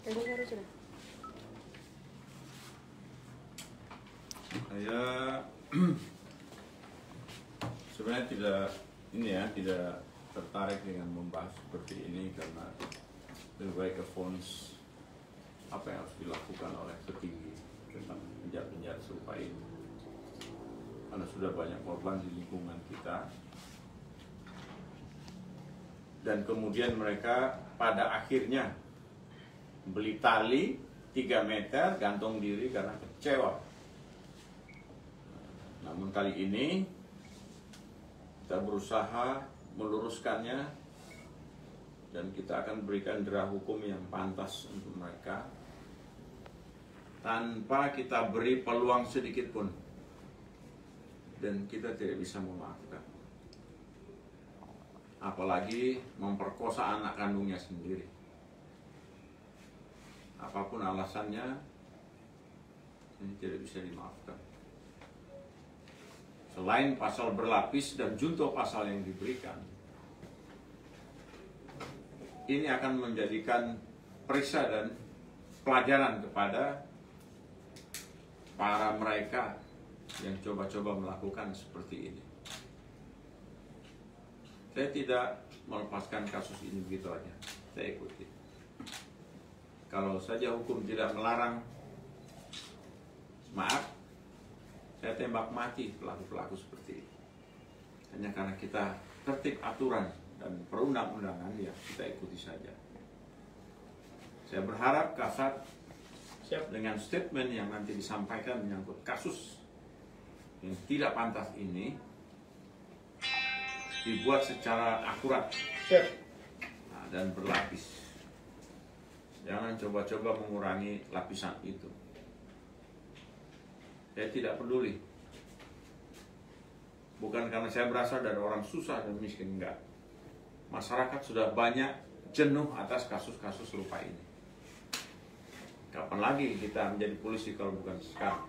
Sudah. Saya sebenarnya tidak tertarik dengan membahas seperti ini karena lebih baik ke fonds apa yang harus dilakukan oleh petinggi tentang penjahat-penjahat serupa ini, karena sudah banyak korban di lingkungan kita dan kemudian mereka pada akhirnya beli tali 3 meter gantung diri karena kecewa. Namun kali ini kita berusaha meluruskannya dan kita akan berikan jerah hukum yang pantas untuk mereka tanpa kita beri peluang sedikit pun, dan kita tidak bisa memaafkan, apalagi memperkosa anak kandungnya sendiri. Apapun alasannya, ini tidak bisa dimaafkan. Selain pasal berlapis dan junto pasal yang diberikan, ini akan menjadikan periksa dan pelajaran kepada para mereka yang coba-coba melakukan seperti ini. Saya tidak melepaskan kasus ini begitu aja, saya ikuti. Kalau saja hukum tidak melarang, maaf, saya tembak mati pelaku-pelaku seperti ini. Hanya karena kita tertib aturan dan perundang-undangan, ya kita ikuti saja. Saya berharap Kasat dengan statement yang nanti disampaikan menyangkut kasus yang tidak pantas ini dibuat secara akurat dan berlapis. Jangan coba-coba mengurangi lapisan itu. Saya tidak peduli. Bukan karena saya berasal dari orang susah dan miskin, enggak. Masyarakat sudah banyak jenuh atas kasus-kasus serupa ini. Kapan lagi kita menjadi polisi kalau bukan sekarang?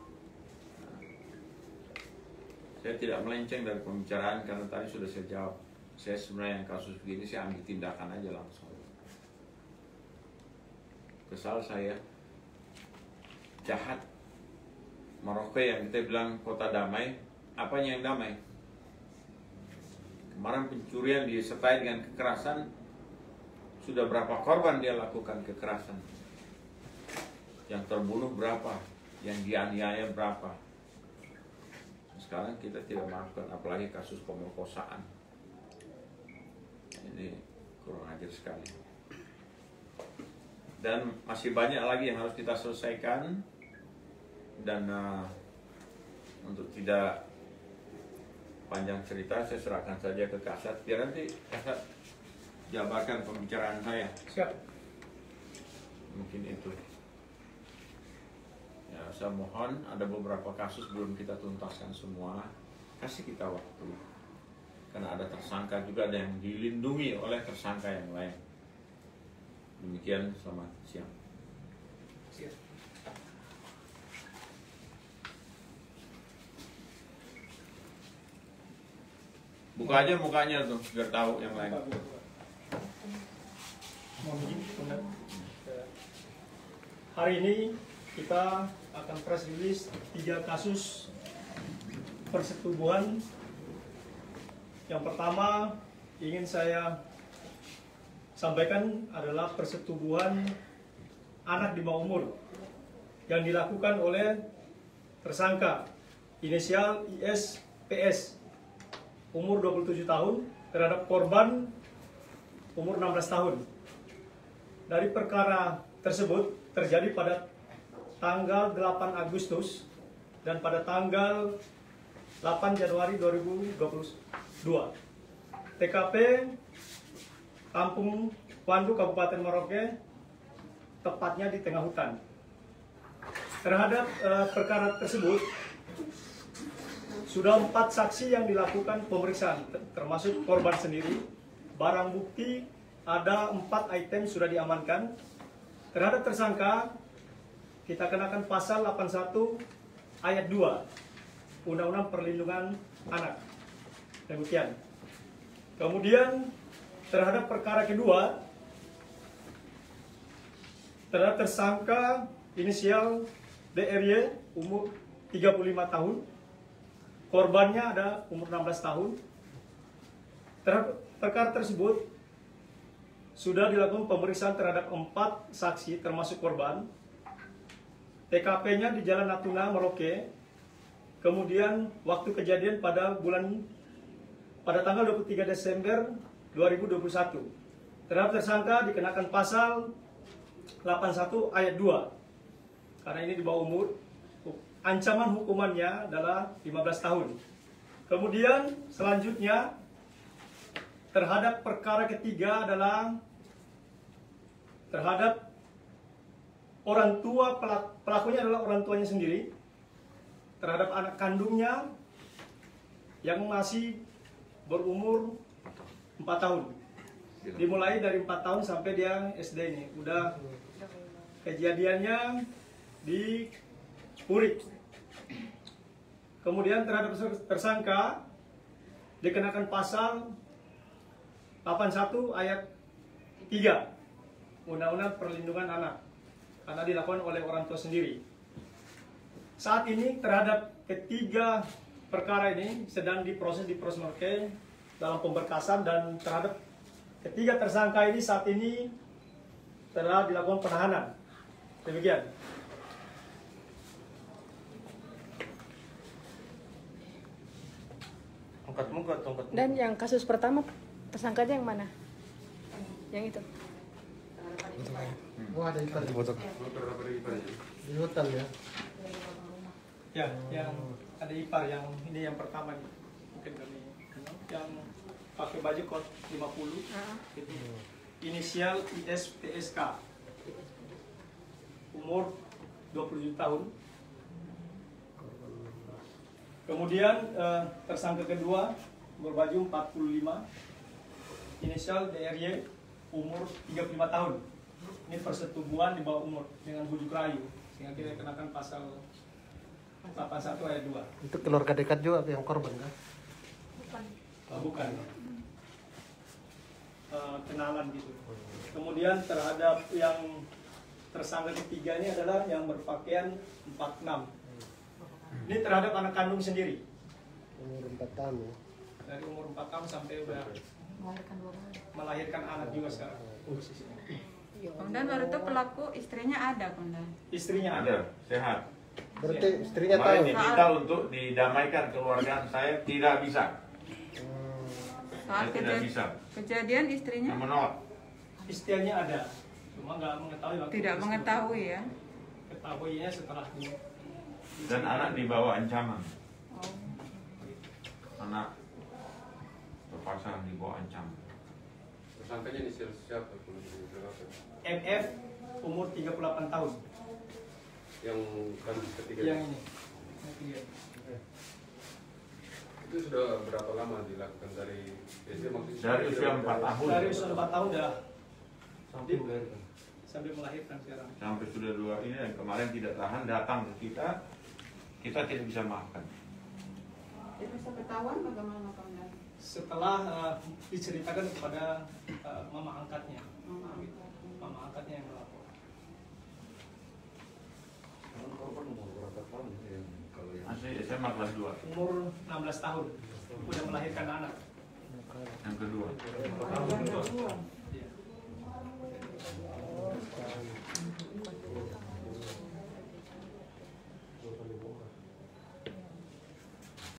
Saya tidak melenceng dari pembicaraan karena tadi sudah saya jawab. Saya sebenarnya yang kasus begini saya ambil tindakan aja langsung. Kesal saya, jahat. Merauke yang kita bilang kota damai, apanya yang damai? Kemarin pencurian disertai dengan kekerasan, sudah berapa korban dia lakukan kekerasan? Yang terbunuh berapa? Yang dianiaya berapa? Sekarang kita tidak maafkan, apalagi kasus pemerkosaan. Ini kurang ajar sekali. Dan masih banyak lagi yang harus kita selesaikan. Dan untuk tidak panjang cerita, saya serahkan saja ke Kasat. Biar nanti Kasat jabarkan pembicaraan saya. Siap. Mungkin itu. Ya, saya mohon, ada beberapa kasus belum kita tuntaskan semua. Kasih kita waktu. Karena ada tersangka juga, ada yang dilindungi oleh tersangka yang lain. Demikian, selamat siang. Siap. Buka aja mukanya tuh, biar tahu yang lain. Hari ini kita akan press release 3 kasus persetubuhan. Yang pertama ingin saya sampaikan adalah persetubuhan anak di bawah umur yang dilakukan oleh tersangka inisial ISPS umur 27 tahun terhadap korban umur 16 tahun. Dari perkara tersebut terjadi pada tanggal 8 Agustus dan pada tanggal 8 Januari 2022. TKP Kampung Pandu, Kabupaten Merauke, tepatnya di tengah hutan. Terhadap perkara tersebut sudah 4 saksi yang dilakukan pemeriksaan, termasuk korban sendiri. Barang bukti ada 4 item sudah diamankan. Terhadap tersangka kita kenakan pasal 81 ayat 2 Undang-Undang Perlindungan Anak. Demikian. Kemudian terhadap perkara kedua Terhadap tersangka inisial DRY umur 35 tahun. Korbannya ada umur 16 tahun. Terhadap perkara tersebut sudah dilakukan pemeriksaan terhadap 4 saksi termasuk korban. TKP-nya di Jalan Natuna, Merauke. Kemudian waktu kejadian pada tanggal 23 Desember 2021. Terhadap tersangka dikenakan pasal 81 ayat 2. Karena ini di bawah umur, ancaman hukumannya adalah 15 tahun. Kemudian selanjutnya terhadap perkara ketiga adalah terhadap orang tua pelakunya adalah orang tuanya sendiri, terhadap anak kandungnya yang masih berumur 4 tahun. Dimulai dari 4 tahun sampai dia SD ini. Udah kejadiannya di Purik. Kemudian terhadap tersangka dikenakan pasal 81 ayat 3 Undang-Undang Perlindungan Anak karena dilakukan oleh orang tua sendiri. Saat ini terhadap ketiga perkara ini sedang diproses di Polres Merauke dalam pemberkasan, dan terhadap ketiga tersangka ini saat ini telah dilakukan penahanan. Demikian. Dan yang kasus pertama tersangkanya yang mana? Yang itu? Oh, ada ipar di foto. Di hutan ya. Ya, yang ada ipar yang ini yang pertama nih. Mungkin kami yang pakai baju kod 50 itu inisial ISPSK, umur 27 tahun. Kemudian tersangka kedua berbaju 45, inisial DRY, umur 35 tahun. Ini persetubuhan di bawah umur dengan bujuk rayu, sehingga kita kenakan pasal 81 ayat 2. Itu keluarga dekat juga yang korban kan? Bukan. Kenalan gitu. Kemudian terhadap yang tersangka ketiga ini adalah yang berpakaian 46. Ini terhadap anak kandung sendiri. Umur 4 tahun ya. Dari umur 4 tahun sampai udah melahirkan anak juga sekarang. Posisinya. Komandan, waktu itu pelaku istrinya ada, Komandan? Istrinya Ada, sehat. Berarti istrinya Kemarin tahu. diminta untuk didamaikan keluarga saya, tidak bisa. Saat Saya tidak bisa. kejadian istrinya Saya menolak. Istrinya ada, cuma nggak mengetahui waktu tidak tersebut. mengetahui ya. Ketahuinya setelah ini. Dan anak dibawa ancaman. Oh. Anak terpaksa dibawa ancaman. Tersangkanya inisial siapa? MF umur 38 tahun. Yang kan ketiga. Yang ini. Yang ketiga. Itu sudah berapa lama dilakukan dari Dari usia 4 tahun. Dari usia 4 tahun dah Sampai melahirkan. sampai melahirkan sekarang. Sampai sudah 2 ini, dan kemarin tidak tahan datang ke kita tidak bisa maafkan. Jadi bisa ketahuan bagaimana, Komandan? Setelah diceritakan kepada mama angkatnya. Mama Gitu. Mama angkatnya yang melapor. Masih SMA kelas 2. Umur 16 tahun. Udah melahirkan anak. Yang kedua. Yang kedua.